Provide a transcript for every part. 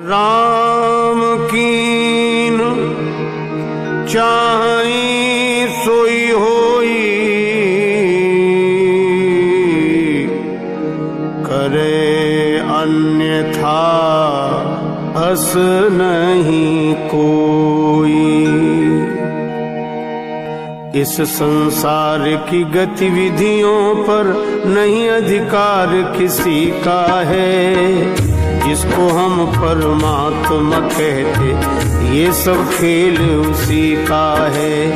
राम कीन चाहि सोई होई, करे अन्यथा अस नहीं कोई। इस संसार की गतिविधियों पर नहीं अधिकार किसी का है। जिसको हम परमात्मा कहते ये सब खेल उसी का है।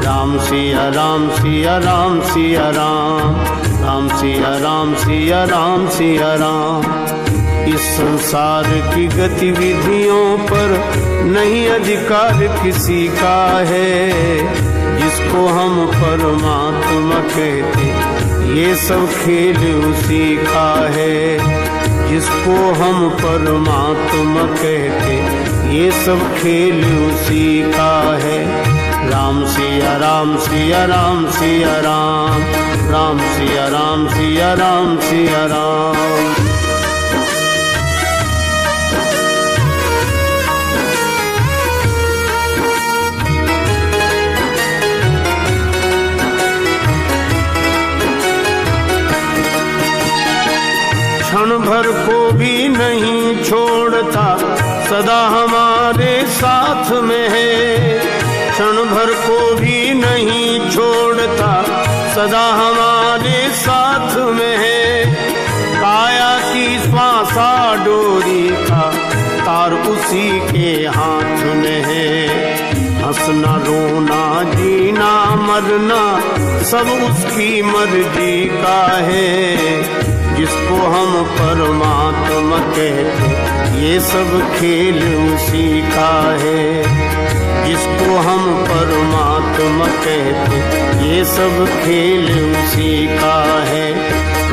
राम सिया राम सिया राम सिया राम, राम सिया राम सिया राम सिया राम। इस संसार की गतिविधियों पर नहीं अधिकार किसी का है। जिसको हम परमात्मा कहते ये सब खेल उसी का है। जिसको हम परमात्मा कहते ये सब खेल उसी का है। राम सिया राम सिया राम सिया राम, राम सिया राम सिया राम सिया राम। क्षण भर को भी नहीं छोड़ता सदा हमारे साथ में है। क्षण भर को भी नहीं छोड़ता सदा हमारे साथ में है। काया की श्वासा डोरी का तार उसी के हाथ में है। हंसना रोना जीना मरना सब उसकी मर्जी का है। जिसको हम परमात्मा कहते ये सब खेल उसी का है। जिसको हम परमात्मा कहते ये सब खेल उसी का है।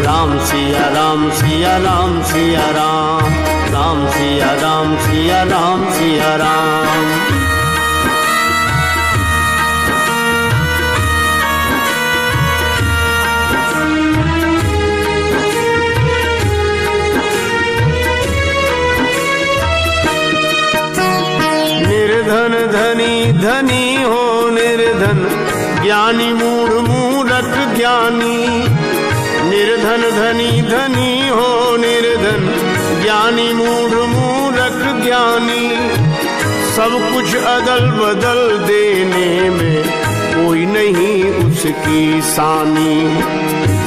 राम सिया राम सिया राम सिया राम, राम सिया राम सिया राम सिया राम। निर्धन धनी धनी हो निर्धन, ज्ञानी मूढ़ मूढ़क ज्ञानी। निर्धन धनी धनी हो निर्धन, ज्ञानी मूढ़ मूढ़क ज्ञानी। सब कुछ अदल बदल देने में कोई नहीं उसकी सानी।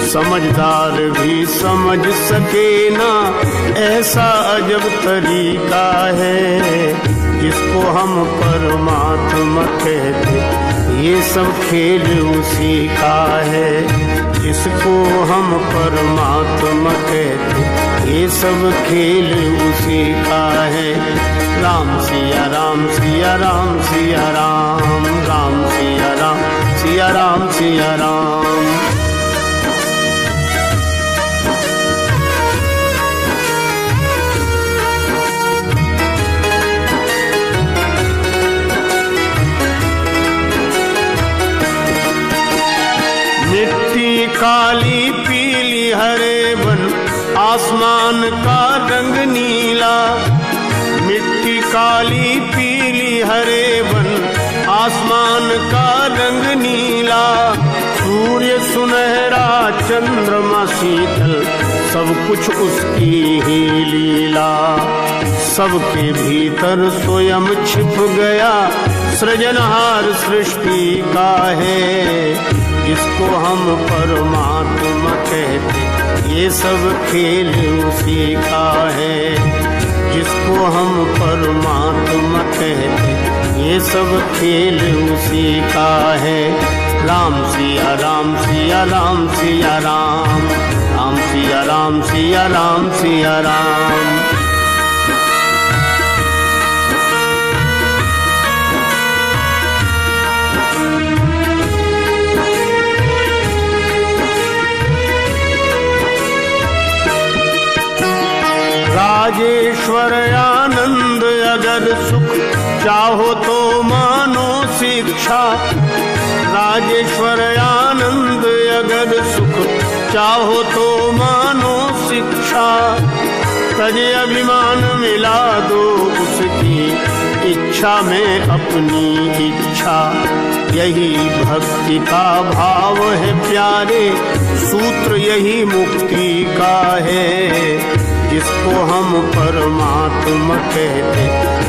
समझदार भी समझ सके ना ऐसा अजब तरीका है। जिसको हम परमात्मा कहते ये सब खेल उसी का है। जिसको हम परमात्मा कहते ये सब खेल उसी का है। राम सिया राम सिया राम सिया राम, राम सिया राम सिया राम सिया राम। मिट्टी काली पीली हरे बन, आसमान का रंग नीला। मिट्टी काली पीली हरे बन, आसमान का रंग नीला। सूर्य सुनहरा चंद्रमा शीतल, सब कुछ उसकी ही लीला। सबके भीतर स्वयं छिप गया सृजनहार सृष्टि का है। जिसको हम परमात्मा कहते ये सब खेल उसी का है। जिसको हम परमात्मा कहते ये सब खेल उसी का है। राम सिया राम सिया राम सिया राम, राम सिया राम सिया राम सिया राम। राजेश्वर आनंद अगर सुख चाहो तो मानो शिक्षा। राजेश्वर आनंद अगर सुख चाहो तो मानो शिक्षा। तजे अभिमान मिला दो इच्छा में अपनी इच्छा, यही भक्ति का भाव है प्यारे, सूत्र यही मुक्ति का है। जिसको हम परमात्मा कहते,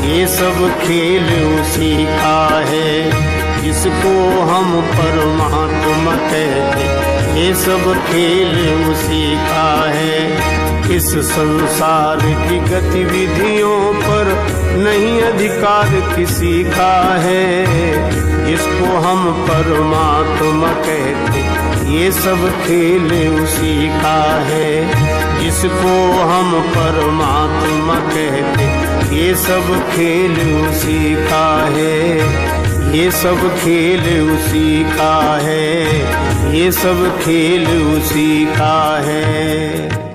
ये सब खेल उसी का है। जिसको हम परमात्मा कहते, ये सब खेल उसी का है। इस संसार की गतिविधियों पर नहीं अधिकार किसी का है। जिसको हम परमात्मा कहते, ये सब खेल उसी का है। जिसको हम परमात्मा कहते, ये सब खेल उसी का है। ये सब खेल उसी का है। ये सब खेल उसी का है।